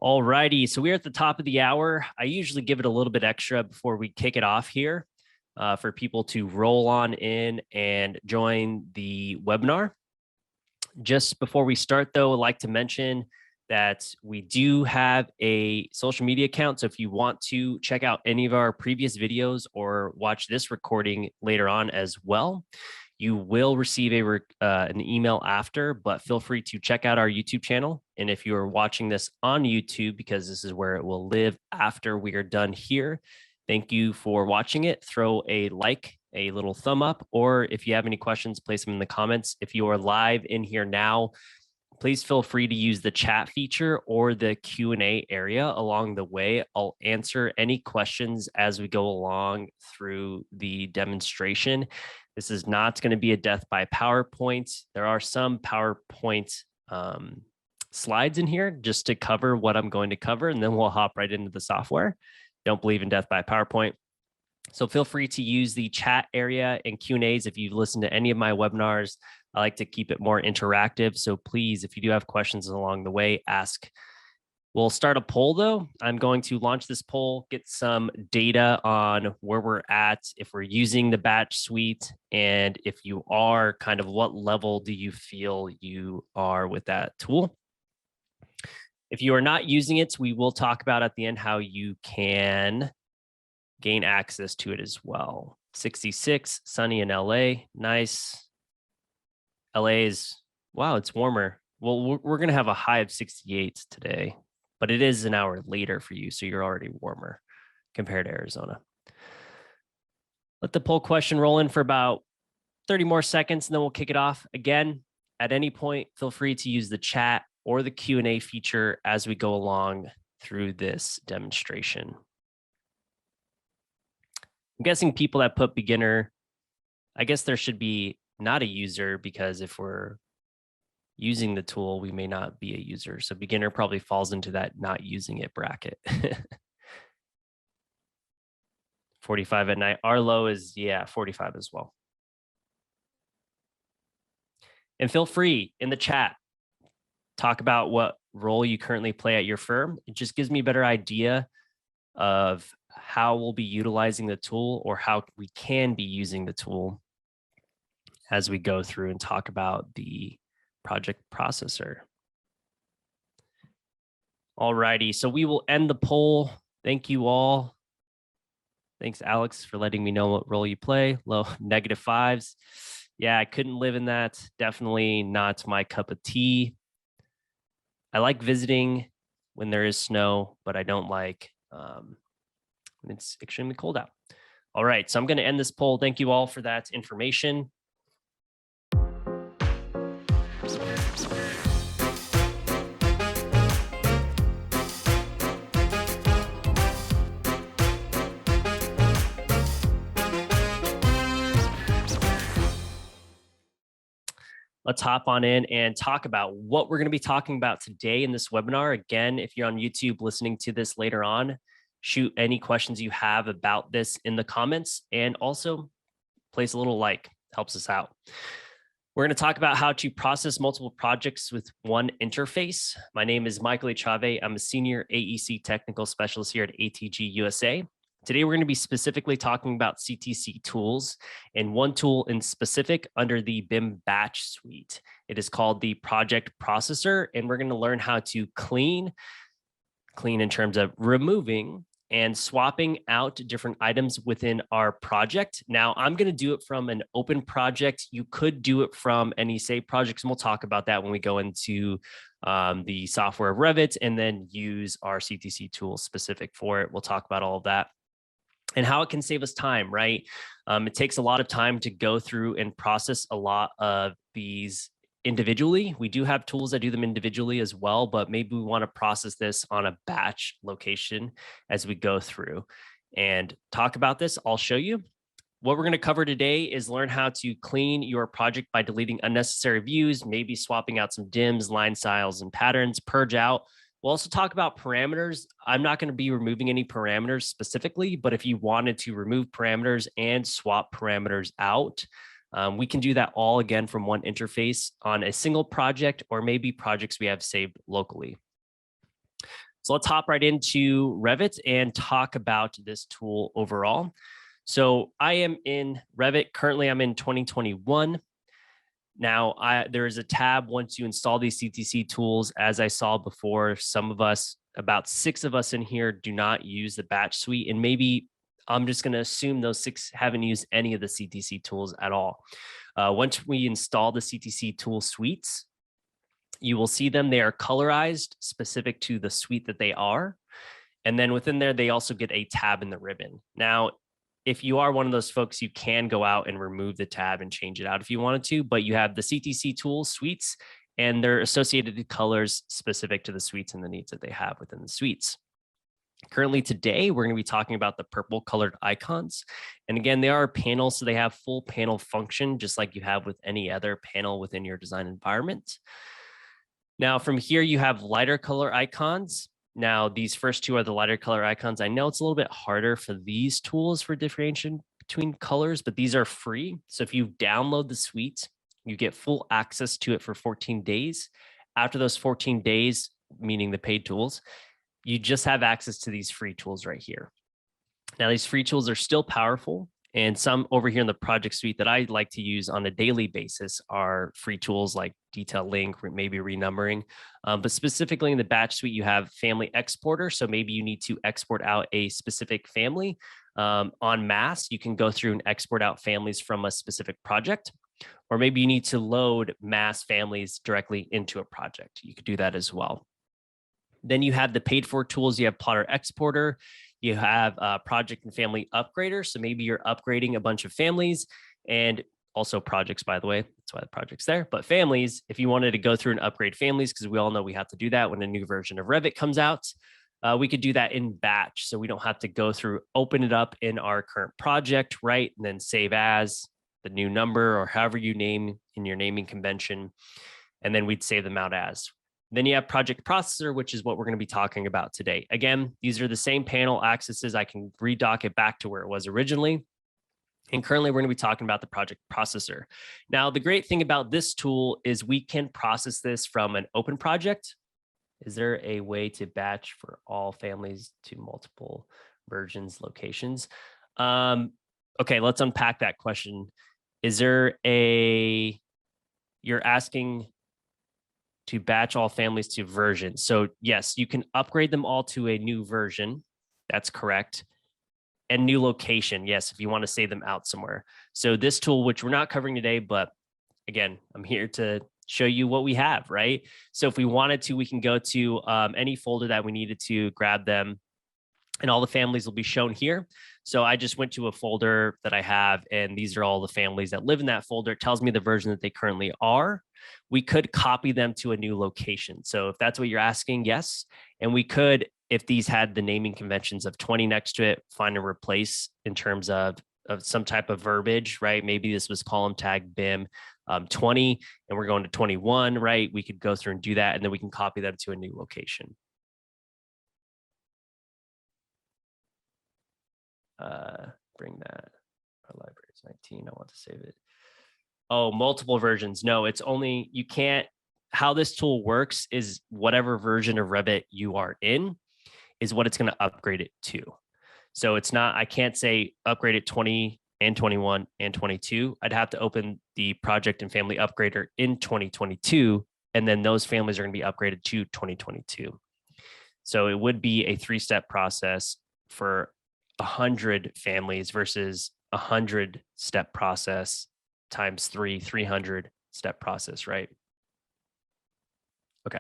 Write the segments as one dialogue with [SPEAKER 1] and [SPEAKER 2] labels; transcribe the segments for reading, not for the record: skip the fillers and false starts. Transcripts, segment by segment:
[SPEAKER 1] All righty, so we're at the top of the hour. I usually give it a little bit extra before we kick it off here for people to roll on in and join the webinar. Just before we start, though, I'd like to mention that we do have a social media account. So if you want to check out any of our previous videos or watch this recording later on as well, you will receive an email after, but feel free to check out our YouTube channel. And if you are watching this on YouTube, because this is where it will live after we are done here, thank you for watching it. Throw a like, a little thumb up, or if you have any questions, place them in the comments. If you are live in here now, please feel free to use the chat feature or the Q&A area along the way. I'll answer any questions as we go along through the demonstration. This is not going to be a death by PowerPoint. There are some PowerPoint slides in here just to cover what I'm going to cover, and then we'll hop right into the software. Don't believe in death by PowerPoint. So feel free to use the chat area and Q&As. If you've listened to any of my webinars, I like to keep it more interactive. So please, if you do have questions along the way, ask. We'll start a poll though. I'm going to launch this poll, get some data on where we're at, if we're using the batch suite, and if you are, kind of what level do you feel you are with that tool? If you are not using it, we will talk about at the end how you can gain access to it as well. 66, sunny in LA, nice. LA is, wow, it's warmer. Well, we're going to have a high of 68 today, but it is an hour later for you, so you're already warmer compared to Arizona. Let the poll question roll in for about 30 more seconds, and then we'll kick it off. Again, at any point, feel free to use the chat or the Q&A feature as we go along through this demonstration. I'm guessing people that put beginner, I guess there should be not a user, because if we're using the tool, we may not be a user. So beginner probably falls into that not using it bracket. 45 at night. Our low is, 45 as well. And feel free in the chat, talk about what role you currently play at your firm. It just gives me a better idea of how we'll be utilizing the tool, or how we can be using the tool as we go through and talk about the project processor. All righty, so we will end the poll. Thank you all. Thanks, Alex, for letting me know what role you play. Low, -5s. Yeah, I couldn't live in that. Definitely not my cup of tea. I like visiting when there is snow, but I don't like when it's extremely cold out. All right, so I'm going to end this poll. Thank you all for that information. Let's hop on in and talk about what we're going to be talking about today in this webinar. Again, if you're on YouTube listening to this later on, shoot any questions you have about this in the comments, and also place a little like, helps us out. We're going to talk about how to process multiple projects with one interface. My name is Michael Chave. I'm a senior AEC technical specialist here at ATG USA. Today, we're going to be specifically talking about CTC tools, and one tool in specific under the BIM batch suite. It is called the project processor, and we're going to learn how to clean in terms of removing and swapping out different items within our project. Now, I'm going to do it from an open project. You could do it from any save projects, and we'll talk about that when we go into the software of Revit, and then use our CTC tool specific for it. We'll talk about all of that and how it can save us time, right? It takes a lot of time to go through and process a lot of these individually. We do have tools that do them individually as well, but maybe we want to process this on a batch location as we go through and talk about this. I'll show you. What we're going to cover today is learn how to clean your project by deleting unnecessary views, maybe swapping out some dims, line styles, and patterns, purge out. We'll also talk about parameters. I'm not going to be removing any parameters specifically, but if you wanted to remove parameters and swap parameters out, we can do that all again from one interface on a single project, or maybe projects we have saved locally. So let's hop right into Revit and talk about this tool overall. So I am in Revit. Currently, I'm in 2021. Now, there is a tab once you install these CTC tools. As I saw before, some of us, about 6 of us in here, do not use the batch suite. And maybe I'm just going to assume those 6 haven't used any of the CTC tools at all. Once we install the CTC tool suites, you will see them. They are colorized specific to the suite that they are. And then within there, they also get a tab in the ribbon. Now, if you are one of those folks, you can go out and remove the tab and change it out if you wanted to, but you have the CTC tool suites and their associated colors specific to the suites and the needs that they have within the suites. Currently today, we're going to be talking about the purple colored icons. And again, they are panels, so they have full panel function, just like you have with any other panel within your design environment. Now, from here, you have lighter color icons. Now, these first 2 are the lighter color icons. I know it's a little bit harder for these tools for differentiation between colors, but these are free. So if you download the suite, you get full access to it for 14 days. After those 14 days, meaning the paid tools, you just have access to these free tools right here. Now, these free tools are still powerful. And some over here in the project suite that I like to use on a daily basis are free tools like detail link, maybe renumbering. But specifically in the batch suite, you have family exporter. So maybe you need to export out a specific family en masse. You can go through and export out families from a specific project. Or maybe you need to load mass families directly into a project. You could do that as well. Then you have the paid for tools. You have plotter exporter. You have project and family upgrader. So maybe you're upgrading a bunch of families and also projects, by the way. That's why the project's there. But families, if you wanted to go through and upgrade families, because we all know we have to do that when a new version of Revit comes out, we could do that in batch. So we don't have to go through, open it up in our current project, right? And then save as the new number or however you name in your naming convention. And then we'd save them out as. Then you have project processor, which is what we're going to be talking about today. Again, these are the same panel accesses. I can redock it back to where it was originally. And currently we're going to be talking about the project processor. Now, the great thing about this tool is we can process this from an open project. Is there a way to batch for all families to multiple versions locations? Okay, let's unpack that question. Is there you're asking to batch all families to versions. So yes, you can upgrade them all to a new version. That's correct. And new location. Yes, if you want to save them out somewhere. So this tool, which we're not covering today, but again, I'm here to show you what we have, right? So if we wanted to, we can go to any folder that we needed to grab them, and all the families will be shown here. So I just went to a folder that I have, and these are all the families that live in that folder. It tells me the version that they currently are. We could copy them to a new location. So if that's what you're asking, yes. And we could, if these had the naming conventions of 20 next to it, find and replace in terms of some type of verbiage, right? Maybe this was column tag BIM 20, and we're going to 21, right? We could go through and do that, and then we can copy them to a new location. Bring that. Our library is 19. I want to save it. Oh, multiple versions. No, it's only, you can't, how this tool works is whatever version of Revit you are in is what it's going to upgrade it to. So it's not, I can't say upgrade it 20 and 21 and 22. I'd have to open the project and family upgrader in 2022, and then those families are going to be upgraded to 2022. So it would be a 3-step process for 100 families versus 100-step process times 300 step process, right? Okay.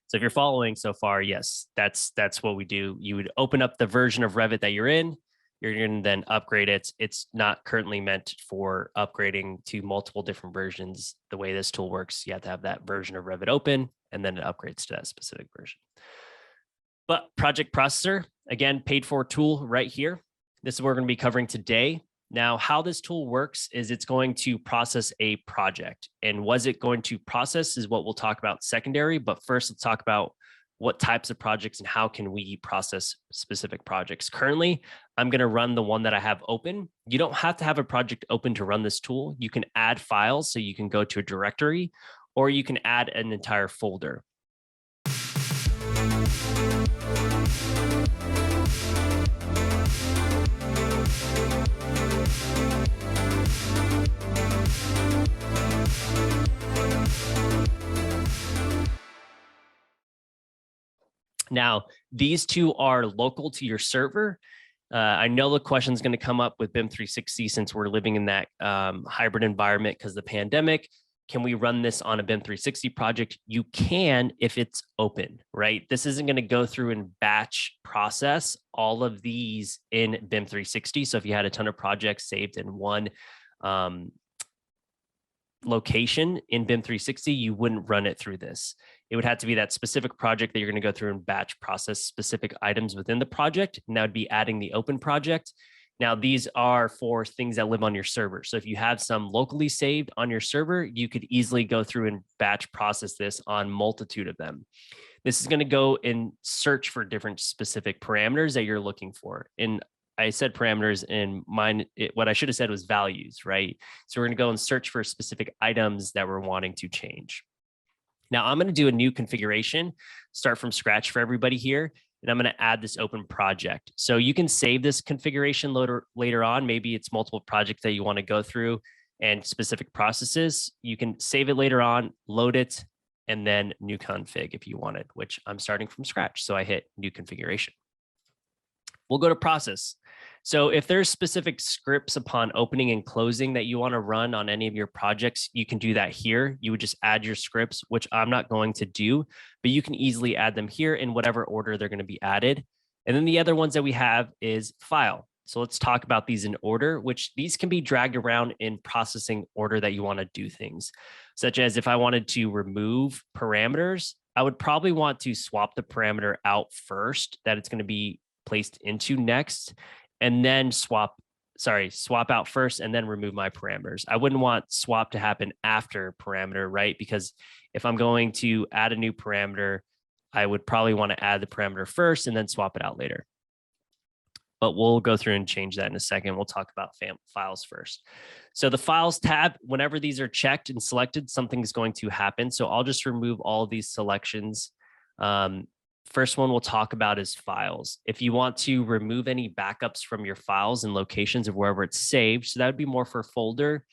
[SPEAKER 1] So if you're following so far, yes, that's what we do. You would open up the version of Revit that you're in. You're going to then upgrade it. It's not currently meant for upgrading to multiple different versions. The way this tool works, you have to have that version of Revit open, and then it upgrades to that specific version. But project processor, again, paid for tool right here. This is what we're going to be covering today. Now, how this tool works is it's going to process a project. And was it going to process is what we'll talk about secondary. But first, let's talk about what types of projects and how can we process specific projects. Currently, I'm going to run the one that I have open. You don't have to have a project open to run this tool. You can add files, so you can go to a directory, or you can add an entire folder. Now, these two are local to your server. I know the question is going to come up with BIM 360 since we're living in that hybrid environment because of the pandemic. Can we run this on a BIM 360 project? You can if it's open, right? This isn't going to go through and batch process all of these in BIM 360. So if you had a ton of projects saved in one location in BIM 360, you wouldn't run it through this. It would have to be that specific project that you're going to go through and batch process specific items within the project. And that would be adding the open project. Now, these are for things that live on your server. So if you have some locally saved on your server, you could easily go through and batch process this on multitude of them. This is going to go and search for different specific parameters that you're looking for. And I said parameters in mine. What I should have said was values, right? So we're going to go and search for specific items that we're wanting to change. Now I'm going to do a new configuration, start from scratch for everybody here. And I'm going to add this open project. So you can save this configuration later on. Maybe it's multiple projects that you want to go through and specific processes. You can save it later on, load it, and then new config if you wanted, which I'm starting from scratch. So I hit new configuration. We'll go to process. So if there's specific scripts upon opening and closing that you want to run on any of your projects, you can do that here. You would just add your scripts, which I'm not going to do, but you can easily add them here in whatever order they're going to be added. And then the other ones that we have is file. So let's talk about these in order, which these can be dragged around in processing order that you want to do things, such as if I wanted to remove parameters, I would probably want to swap the parameter out first that it's going to be placed into next, and then swap out first and then remove my parameters. I wouldn't want swap to happen after parameter, right? Because if I'm going to add a new parameter, I would probably want to add the parameter first and then swap it out later. But we'll go through and change that in a second. We'll talk about files first. So the files tab, whenever these are checked and selected, something's going to happen. So I'll just remove all of these selections. First one we'll talk about is files. If you want to remove any backups from your files and locations of wherever it's saved, so that would be more for folder,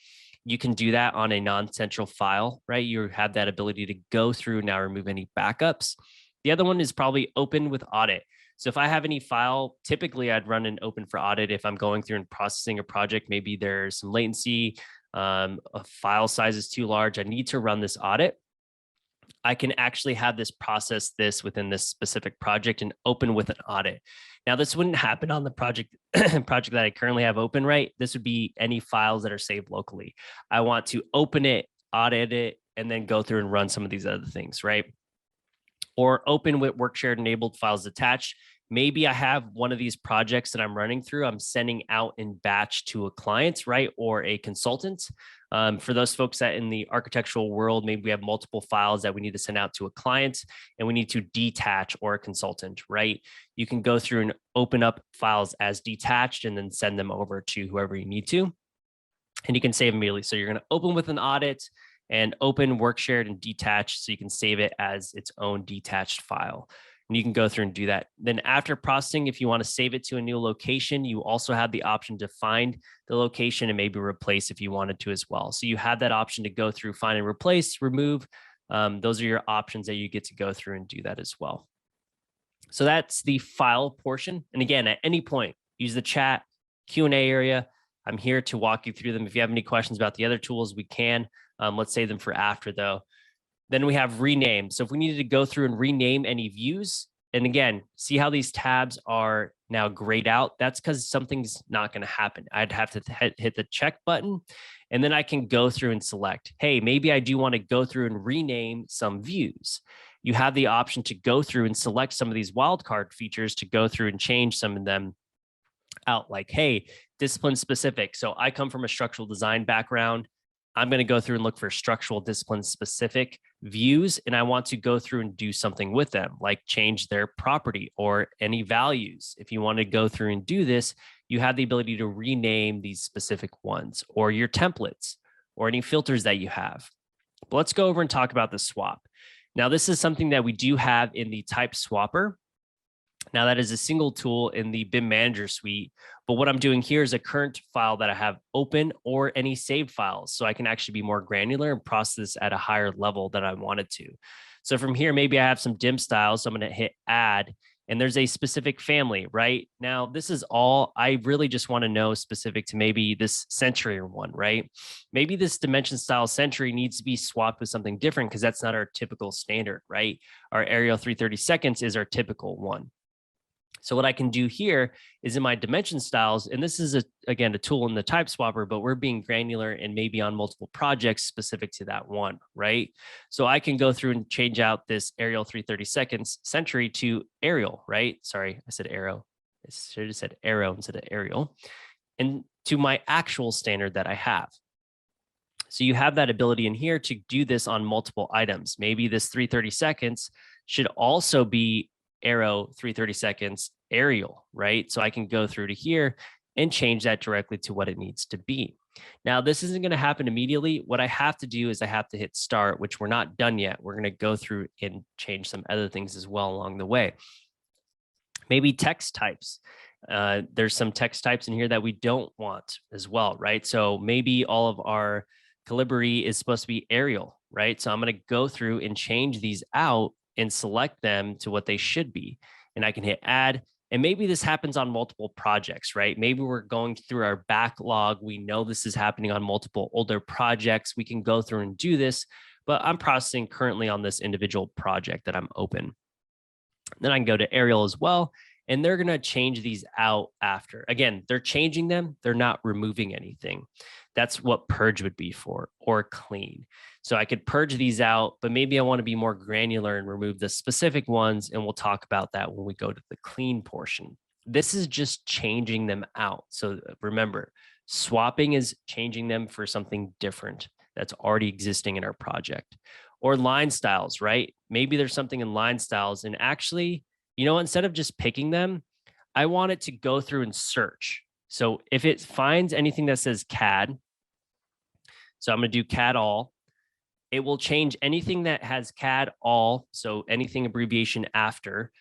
[SPEAKER 1] you can do that on a non-central file, right? You have that ability to go through now, remove any backups. The other one is probably open with audit. So if I have any file, typically I'd run an open for audit if I'm going through and processing a project. Maybe there's some latency, a file size is too large. I need to run this audit. I can actually have this process this within this specific project and open with an audit. Now, this wouldn't happen on the project that I currently have open, right? This would be any files that are saved locally. I want to open it, audit it, and then go through and run some of these other things, right? Or open with work shared enabled files attached. Maybe I have one of these projects that I'm running through, I'm sending out in batch to a client, right? Or a consultant. For those folks that in the architectural world, maybe we have multiple files that we need to send out to a client and we need to detach or a consultant, right? You can go through and open up files as detached and then send them over to whoever you need to. And you can save immediately. So you're going to open with an audit and open work shared and detached so you can save it as its own detached file. And you can go through and do that. Then after processing, if you want to save it to a new location, you also have the option to find the location and maybe replace if you wanted to as well. So you have that option to go through, find and replace, remove. Those are your options that you get to go through and do that as well. So that's the file portion. And again, at any point, use the chat, Q&A area. I'm here to walk you through them. If you have any questions about the other tools, we can. Let's save them for after though. Then we have rename. So if we needed to go through and rename any views, and again, see how these tabs are now grayed out, that's because something's not going to happen. I'd have to hit the check button, and then I can go through and select, hey, maybe I do want to go through and rename some views. You have the option to go through and select some of these wildcard features to go through and change some of them out, like, hey, discipline specific. So I come from a structural design background. I'm going to go through and look for structural discipline specific views, and I want to go through and do something with them, like change their property or any values. If you want to go through and do this, you have the ability to rename these specific ones or your templates or any filters that you have. But let's go over and talk about the swap. Now, this is something that we do have in the type swapper. Now that is a single tool in the BIM Manager suite, but what I'm doing here is a current file that I have open or any saved files, so I can actually be more granular and process at a higher level than I wanted to. So from here, maybe I have some dim styles, so I'm going to hit add, and there's a specific family, right? Now, this is all I really just want to know specific to maybe this century one, right? Maybe this dimension style century needs to be swapped with something different because that's not our typical standard, right? Our aerial 330 seconds is our typical one. So what I can do here is in my dimension styles, and this is again a tool in the type swapper, but we're being granular and maybe on multiple projects specific to that one, right? So I can go through and change out this aerial 330 seconds century to aerial, right? Sorry, I said arrow. I should have said arrow instead of aerial, and to my actual standard that I have. So you have that ability in here to do this on multiple items. Maybe this 330 seconds should also be arrow 330 seconds aerial, right? So I can go through to here and change that directly to what it needs to be. Now, this isn't going to happen immediately. What I have to do is I have to hit start, which we're not done yet. We're going to go through and change some other things as well along the way. Maybe text types. There's some text types in here that we don't want as well, right? So maybe all of our Calibri is supposed to be Arial, right? So I'm going to go through and change these out and select them to what they should be. And I can hit add. And maybe this happens on multiple projects, right? Maybe we're going through our backlog. We know this is happening on multiple older projects. We can go through and do this, but I'm processing currently on this individual project that I'm open. Then I can go to Arial as well, and they're going to change these out after. Again, they're changing them. They're not removing anything. That's what Purge would be for, or clean. So I could purge these out, but maybe I want to be more granular and remove the specific ones, and we'll talk about that when we go to the clean portion. This is just changing them out. So remember, swapping is changing them for something different that's already existing in our project. Or line styles, right? Maybe there's something in line styles, and actually, you know, instead of just picking them, I want it to go through and search. So if it finds anything that says CAD, so I'm going to do CAD all, it will change anything that has CAD all, so anything abbreviation after,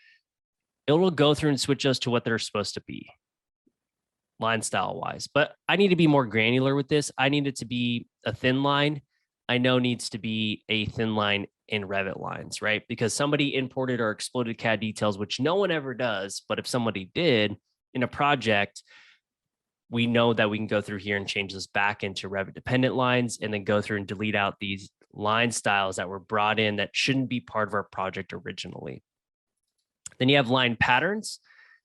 [SPEAKER 1] it will go through and switch us to what they're supposed to be, line style wise. But I need to be more granular with this. I need it to be a thin line. I know needs to be a thin line in Revit lines, right? Because somebody imported or exploded CAD details, which no one ever does. But if somebody did in a project, we know that we can go through here and change this back into Revit dependent lines and then go through and delete out these line styles that were brought in that shouldn't be part of our project originally. Then you have line patterns.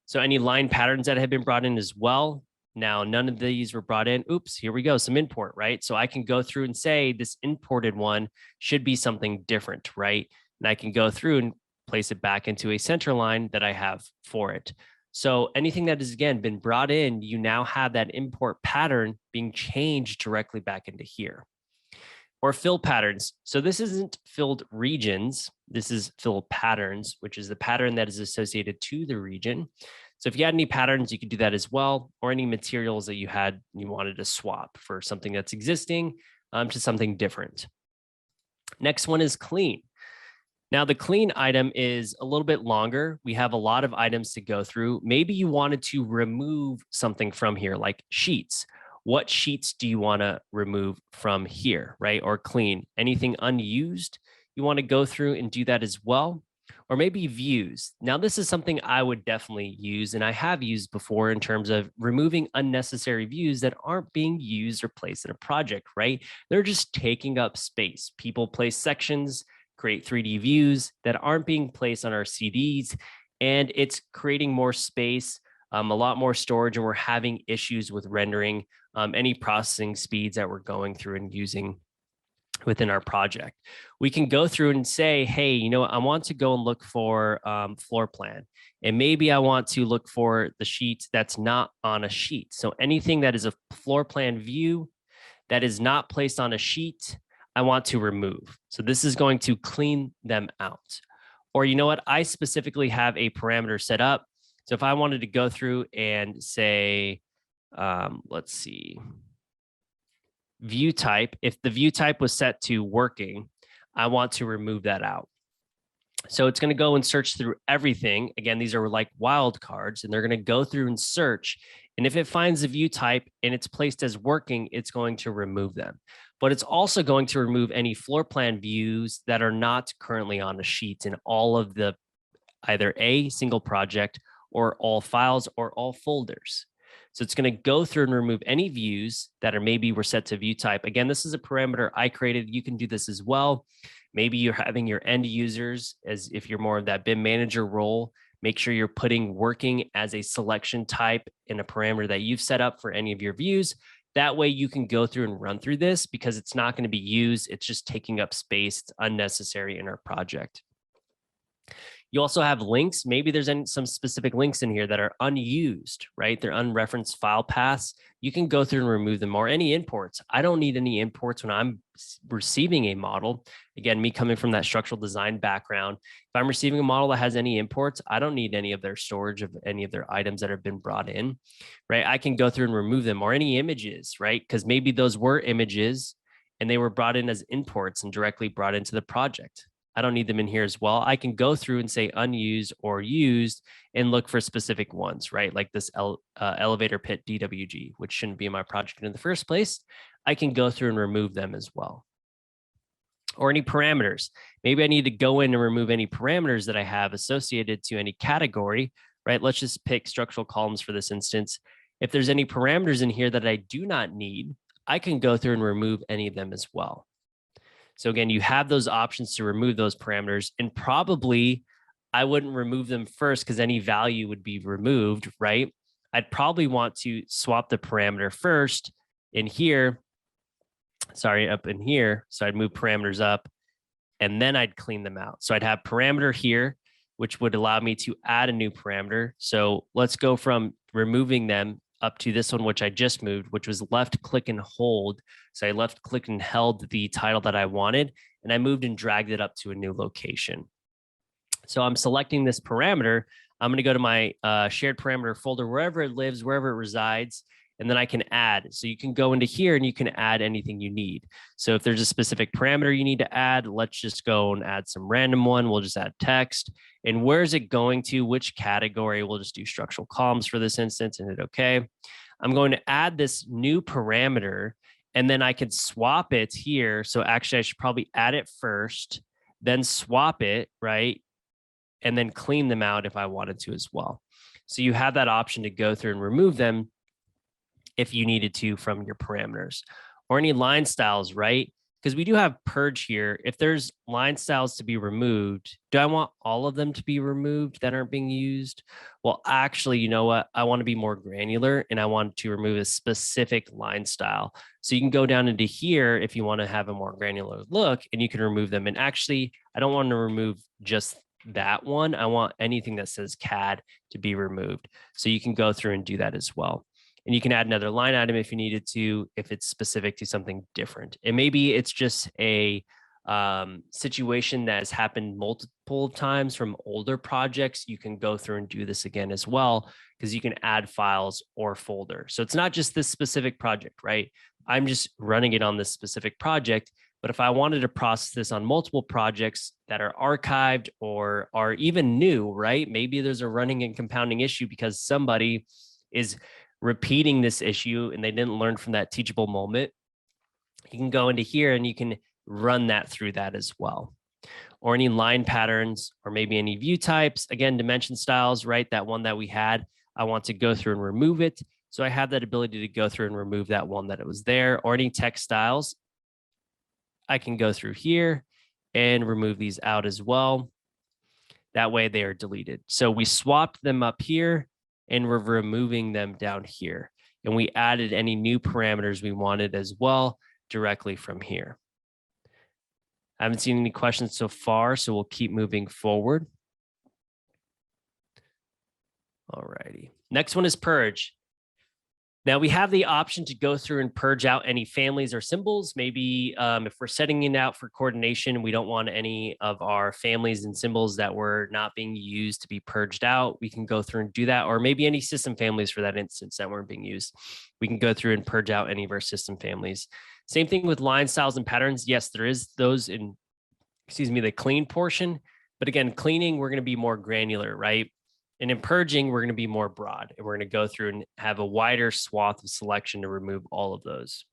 [SPEAKER 1] So any line patterns that have been brought in as well. Now, none of these were brought in. Oops, here we go, some import, right? So I can go through and say this imported one should be something different, right? And I can go through and place it back into a center line that I have for it. So anything that has, again, been brought in, you now have that import pattern being changed directly back into here. Or fill patterns. So this isn't filled regions. This is fill patterns, which is the pattern that is associated to the region. So if you had any patterns, you could do that as well, or any materials that you wanted to swap for something that's existing to something different. Next one is clean. Now the clean item is a little bit longer. We have a lot of items to go through. Maybe you wanted to remove something from here, like sheets. What sheets do you want to remove from here, right? Or clean? Anything unused, you want to go through and do that as well. Or maybe views. Now, this is something I would definitely use, and I have used before in terms of removing unnecessary views that aren't being used or placed in a project, right? They're just taking up space. People place sections, create 3D views that aren't being placed on our CDs, and it's creating more space, a lot more storage, and we're having issues with rendering any processing speeds that we're going through and using within our project. We can go through and say, hey, you know, I want to go and look for floor plan. And maybe I want to look for the sheet that's not on a sheet. So anything that is a floor plan view that is not placed on a sheet, I want to remove. So this is going to clean them out. Or you know what? I specifically have a parameter set up. So if I wanted to go through and say, let's see, view type, if the view type was set to working, I want to remove that out. So it's going to go and search through everything. Again, these are like wildcards, and they're going to go through and search. And if it finds a view type and it's placed as working, it's going to remove them. But it's also going to remove any floor plan views that are not currently on the sheet in all of the either a single project or all files or all folders. So it's going to go through and remove any views that are maybe were set to view type. Again, this is a parameter I created. You can do this as well. Maybe you're having your end users, as if you're more of that BIM manager role, make sure you're putting working as a selection type in a parameter that you've set up for any of your views. That way you can go through and run through this because it's not going to be used. It's just taking up space. It's unnecessary in our project. You also have links. Maybe there's some specific links in here that are unused, right? They're unreferenced file paths. You can go through and remove them, or any imports. I don't need any imports when I'm receiving a model. Again, me coming from that structural design background, if I'm receiving a model that has any imports, I don't need any of their storage of any of their items that have been brought in, right? I can go through and remove them, or any images, right? Because maybe those were images and they were brought in as imports and directly brought into the project. I don't need them in here as well. I can go through and say unused or used and look for specific ones, right? Like this elevator pit DWG, which shouldn't be in my project in the first place. I can go through and remove them as well. Or any parameters. Maybe I need to go in and remove any parameters that I have associated to any category, right? Let's just pick structural columns for this instance. If there's any parameters in here that I do not need, I can go through and remove any of them as well. So again, you have those options to remove those parameters, and probably I wouldn't remove them first because any value would be removed, right? I'd probably want to swap the parameter first in here, up in here. So I'd move parameters up and then I'd clean them out. So I'd have parameter here, which would allow me to add a new parameter. So let's go from removing them up to this one, which I just moved, which was left click and hold. So I left click and held the title that I wanted, and I moved and dragged it up to a new location. So I'm selecting this parameter. I'm going to go to my shared parameter folder, wherever it lives, wherever it resides, and then I can add. So you can go into here and you can add anything you need. So if there's a specific parameter you need to add, let's just go and add some random one. We'll just add text. And where is it going to? Which category? We'll just do structural columns for this instance and hit OK. I'm going to add this new parameter, and then I could swap it here. So actually, I should probably add it first, then swap it, right? And then clean them out if I wanted to as well. So you have that option to go through and remove them if you needed to from your parameters, or any line styles, right? Because we do have purge here. If there's line styles to be removed, do I want all of them to be removed that aren't being used? Well, actually, you know what? I want to be more granular, and I want to remove a specific line style. So you can go down into here if you want to have a more granular look, and you can remove them. And actually, I don't want to remove just that one. I want anything that says CAD to be removed. So you can go through and do that as well. And you can add another line item if you needed to, if it's specific to something different. And maybe it's just a situation that has happened multiple times from older projects. You can go through and do this again as well, because you can add files or folder. So it's not just this specific project, right? I'm just running it on this specific project. But if I wanted to process this on multiple projects that are archived or are even new, right? Maybe there's a running and compounding issue because somebody is repeating this issue and they didn't learn from that teachable moment. You can go into here and you can run that through that as well. Or any line patterns, or maybe any view types. Again, dimension styles, right? That one that we had, I want to go through and remove it. So I have that ability to go through and remove that one that it was there. Or any text styles, I can go through here and remove these out as well. That way they are deleted. So we swapped them up here, and we're removing them down here. And we added any new parameters we wanted as well directly from here. I haven't seen any questions so far, so we'll keep moving forward. All righty. Next one is purge. Now we have the option to go through and purge out any families or symbols. Maybe if we're setting it out for coordination, we don't want any of our families and symbols that were not being used to be purged out. We can go through and do that, or maybe any system families for that instance that weren't being used. We can go through and purge out any of our system families. Same thing with line styles and patterns. Yes, there is those in, the clean portion. But again, cleaning, we're going to be more granular, right? And in purging, we're going to be more broad, and we're going to go through and have a wider swath of selection to remove all of those.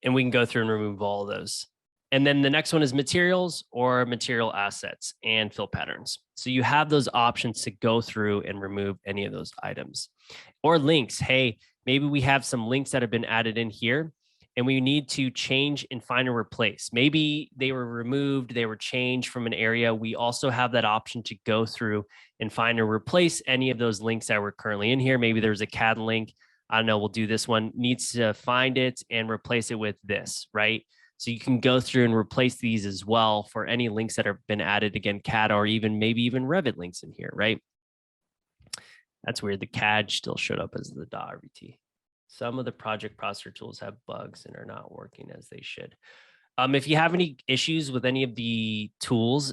[SPEAKER 1] And we can go through and remove all of those. And then the next one is materials or material assets and fill patterns. So you have those options to go through and remove any of those items. Or links. Hey, maybe we have some links that have been added in here and we need to change and find and replace. Maybe they were removed, they were changed from an area. We also have that option to go through and find and replace any of those links that were currently in here. Maybe there's a CAD link. I don't know, we'll do this one, needs to find it and replace it with this, right? So you can go through and replace these as well for any links that have been added, again, CAD or even maybe even Revit links in here, right? That's weird. The CAD still showed up as the .rvt. Some of the project processor tools have bugs and are not working as they should. If you have any issues with any of the tools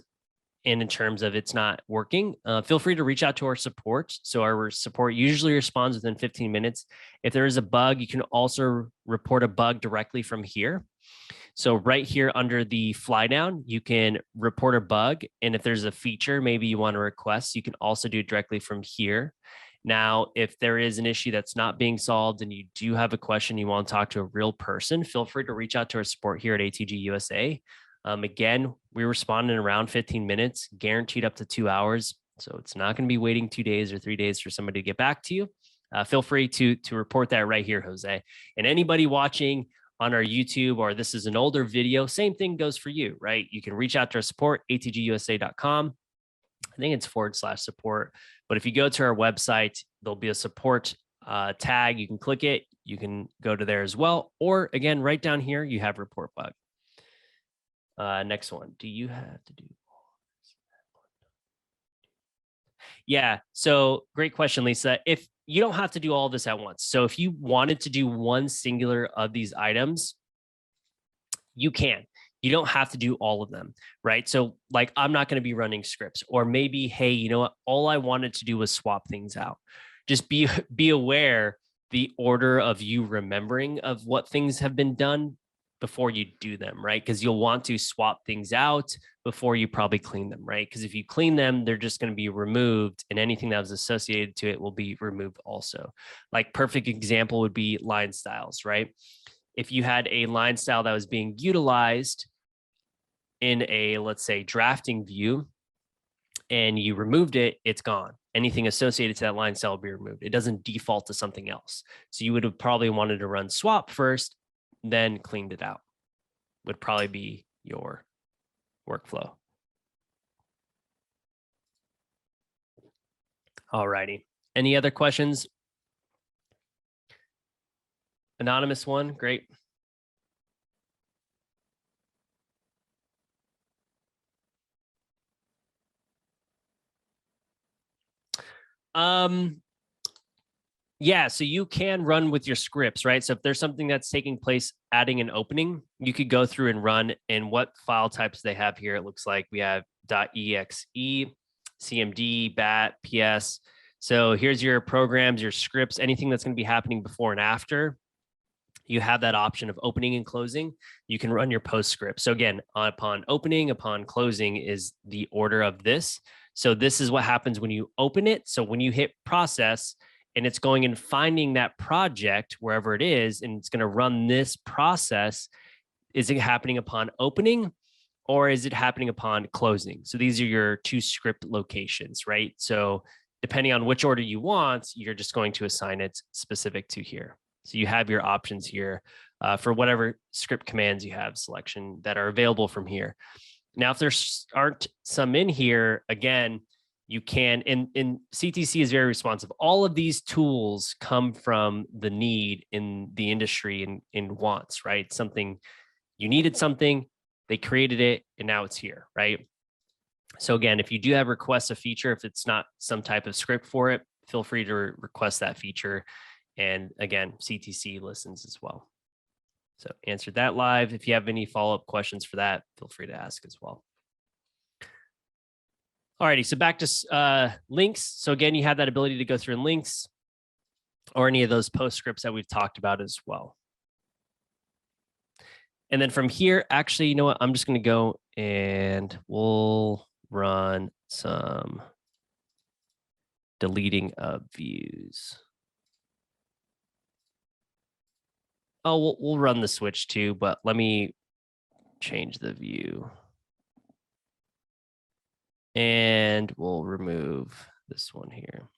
[SPEAKER 1] and in terms of it's not working, feel free to reach out to our support. So our support usually responds within 15 minutes. If there is a bug, you can also report a bug directly from here. So right here under the fly down, you can report a bug. And if there's a feature, maybe you want to request, you can also do it directly from here. Now, if there is an issue that's not being solved and you do have a question, you want to talk to a real person, feel free to reach out to our support here at ATG USA. Again, we respond in around 15 minutes, guaranteed up to 2 hours. So it's not going to be waiting 2 days or 3 days for somebody to get back to you. Feel free to report that right here, Jose. And anybody watching on our YouTube, or this is an older video, same thing goes for you, right? You can reach out to our support, atgusa.com. I think it's /support. But if you go to our website, there'll be a support tag. You can click it. You can go to there as well. Or again, right down here, you have report bug. Next one. Do you have to do all this? Yeah. So great question, Lisa. If you don't have to do all this at once. So if you wanted to do one singular of these items, you can. You don't have to do all of them, right? So like, I'm not going to be running scripts, or maybe, hey, you know what? All I wanted to do was swap things out. Just be aware the order of you remembering of what things have been done before you do them, right? Because you'll want to swap things out before you probably clean them, right? Because if you clean them, they're just going to be removed, and anything that was associated to it will be removed also. Like perfect example would be line styles, right? If you had a line style that was being utilized in a, let's say, drafting view, and you removed it, it's gone. Anything associated to that line style will be removed. It doesn't default to something else. So you would have probably wanted to run swap first, then cleaned it out. Would probably be your workflow. All righty. Any other questions? Anonymous one, great. Yeah, so you can run with your scripts, right? So if there's something that's taking place, adding an opening, you could go through and run. And what file types they have here, it looks like we have .exe, CMD, BAT, PS. So here's your programs, your scripts, anything that's going to be happening before and after. You have that option of opening and closing. You can run your post script. So again, upon opening, upon closing is the order of this. So this is what happens when you open it. So when you hit process, and it's going and finding that project wherever it is, and it's going to run this process. Is it happening upon opening, or is it happening upon closing? So these are your two script locations, right? So depending on which order you want, you're just going to assign it specific to here. So you have your options here for whatever script commands you have selection that are available from here. Now, if there aren't some in here, again, you can, and CTC is very responsive. All of these tools come from the need in the industry and in wants, right? Something, you needed something, they created it, and now it's here, right? So again, if you do have requests a feature, if it's not some type of script for it, feel free to request that feature. And again, CTC listens as well. So answered that live. If you have any follow-up questions for that, feel free to ask as well. Alrighty, so back to links. So again, you have that ability to go through links or any of those post scripts that we've talked about as well. And then from here, actually, you know what? I'm just going to go and we'll run some deleting of views. Oh, we'll run the switch too, but let me change the view. And we'll remove this one here.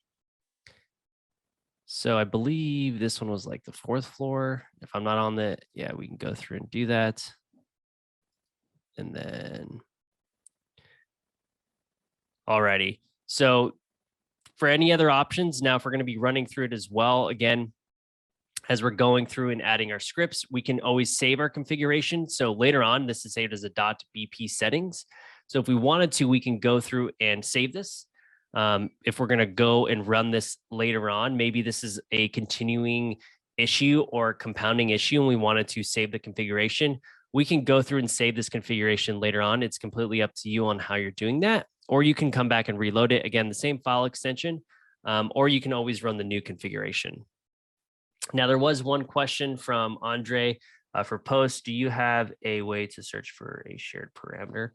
[SPEAKER 1] So I believe this one was like the 4th floor. If I'm not on the, yeah, we can go through and do that. And then, alrighty. So for any other options, now if we're going to be running through it as well, again, as we're going through and adding our scripts, we can always save our configuration. So later on, this is saved as a .bp settings. So if we wanted to, we can go through and save this. If we're going to go and run this later on, maybe this is a continuing issue or compounding issue, and we wanted to save the configuration, we can go through and save this configuration later on. It's completely up to you on how you're doing that, or you can come back and reload it. Again, the same file extension, or you can always run the new configuration. Now, there was one question from Andre for post. Do you have a way to search for a shared parameter?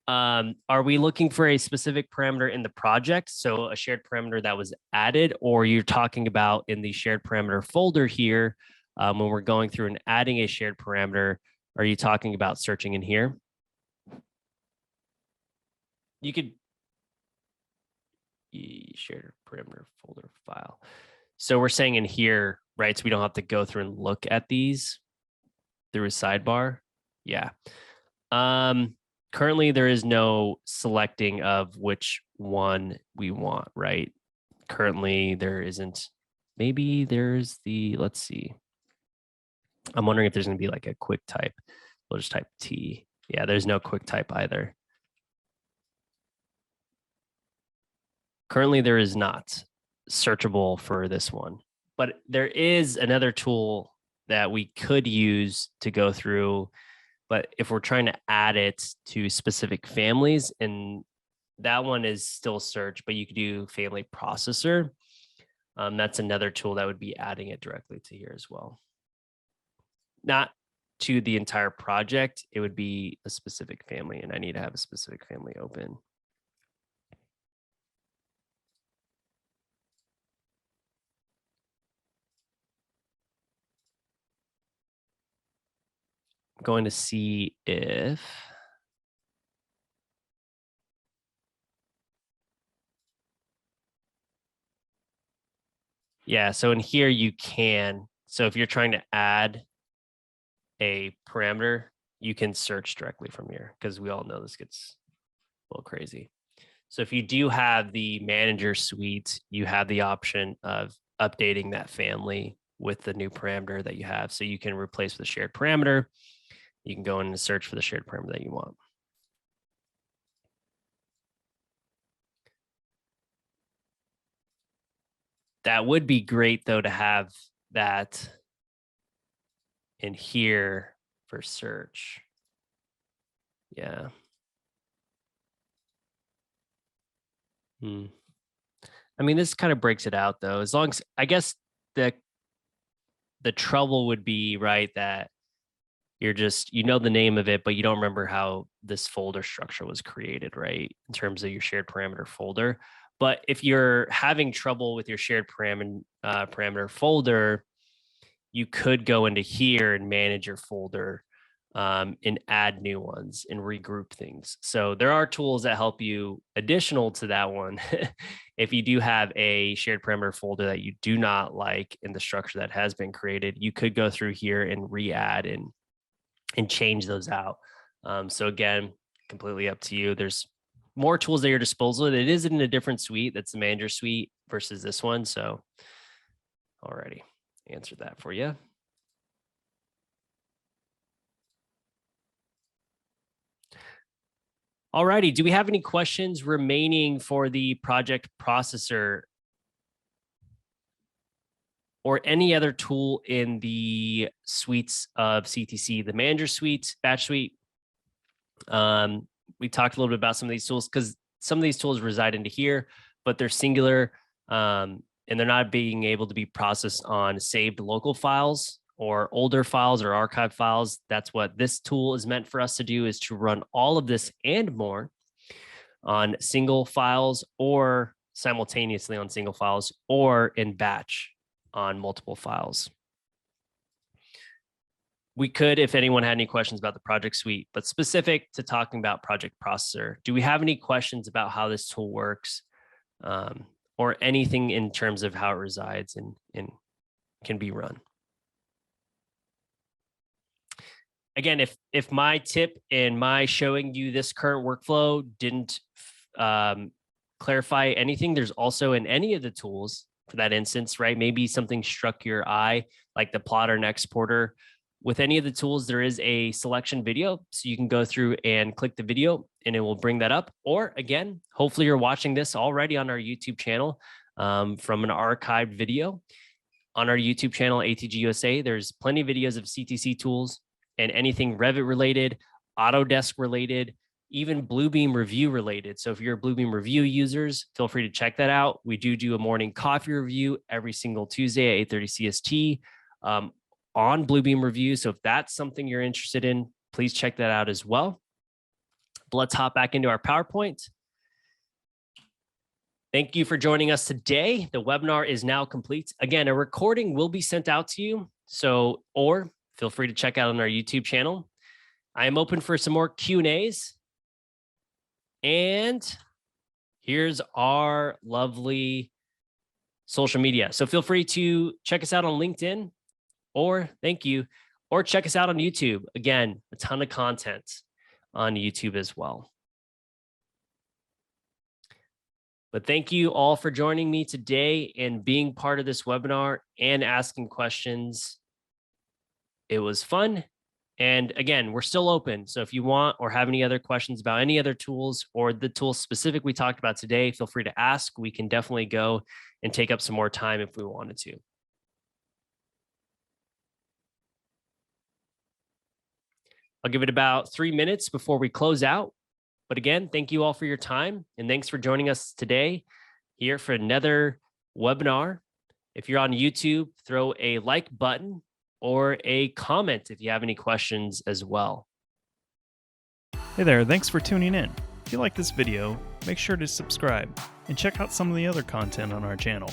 [SPEAKER 1] Are we looking for a specific parameter in the project? So a shared parameter that was added, or you're talking about in the shared parameter folder here, when we're going through and adding a shared parameter, are you talking about searching in here? You could shared parameter folder file. So we're saying in here, right? So we don't have to go through and look at these through a sidebar. Yeah. Currently, there is no selecting of which one we want, right? Currently, there isn't. Maybe there's the, let's see. I'm wondering if there's going to be like a quick type. We'll just type T. Yeah, there's no quick type either. Currently, there is not searchable for this one, but there is another tool that we could use to go through. But if we're trying to add it to specific families, and that one is still search, but you could do family processor. That's another tool that would be adding it directly to here as well. Not to the entire project, it would be a specific family, and I need to have a specific family open. I'm going to see if yeah, so in here you can. So if you're trying to add a parameter, you can search directly from here, because we all know this gets a little crazy. So if you do have the manager suite, you have the option of updating that family with the new parameter that you have. So you can replace with a shared parameter. You can go in and search for the shared parameter that you want. That would be great, though, to have that in here for search. Yeah. I mean, this kind of breaks it out, though. As long as, I guess the trouble would be, right, that you're just, you know the name of it, but you don't remember how this folder structure was created, right, in terms of your shared parameter folder. But if you're having trouble with your shared parameter folder, you could go into here and manage your folder, and add new ones and regroup things. So there are tools that help you additional to that one. If you do have a shared parameter folder that you do not like in the structure that has been created, you could go through here and re-add and change those out. So again, completely up to you. There's more tools at your disposal. It is in a different suite. That's the manager suite versus this one. So already answered that for you. Alrighty, do we have any questions remaining for the project processor or any other tool in the suites of CTC, the manager suite, batch suite? We talked a little bit about some of these tools because some of these tools reside into here, but they're singular, and they're not being able to be processed on saved local files or older files or archive files. That's what this tool is meant for us to do, is to run all of this and more on single files or simultaneously on single files or in batch on multiple files. We could, if anyone had any questions about the project suite, but specific to talking about Project Processor, do we have any questions about how this tool works, or anything in terms of how it resides and can be run? Again, if my tip and my showing you this current workflow didn't clarify anything, there's also in any of the tools for that instance, right? Maybe something struck your eye, like the plotter and exporter. With any of the tools, there is a selection video. So you can go through and click the video and it will bring that up. Or again, hopefully you're watching this already on our YouTube channel from an archived video. On our YouTube channel, ATG USA, there's plenty of videos of CTC tools and anything Revit related, Autodesk related, even Bluebeam Review related. So if you're Bluebeam Review users, feel free to check that out. We do a morning coffee review every single Tuesday at 8:30 CST on Bluebeam Review. So if that's something you're interested in, please check that out as well. But let's hop back into our PowerPoint. Thank you for joining us today. The webinar is now complete. Again, a recording will be sent out to you. Or feel free to check out on our YouTube channel. I am open for some more Q&As. And here's our lovely social media. So feel free to check us out on LinkedIn, or check us out on YouTube. Again, a ton of content on YouTube as well. But thank you all for joining me today and being part of this webinar and asking questions. It was fun. And again, we're still open. So if you want or have any other questions about any other tools or the tools specific we talked about today, feel free to ask. We can definitely go and take up some more time if we wanted to. I'll give it about 3 minutes before we close out. But again, thank you all for your time. And thanks for joining us today here for another webinar. If you're on YouTube, throw a like button or a comment if you have any questions as well.
[SPEAKER 2] Hey there, thanks for tuning in. If you like this video, make sure to subscribe and check out some of the other content on our channel.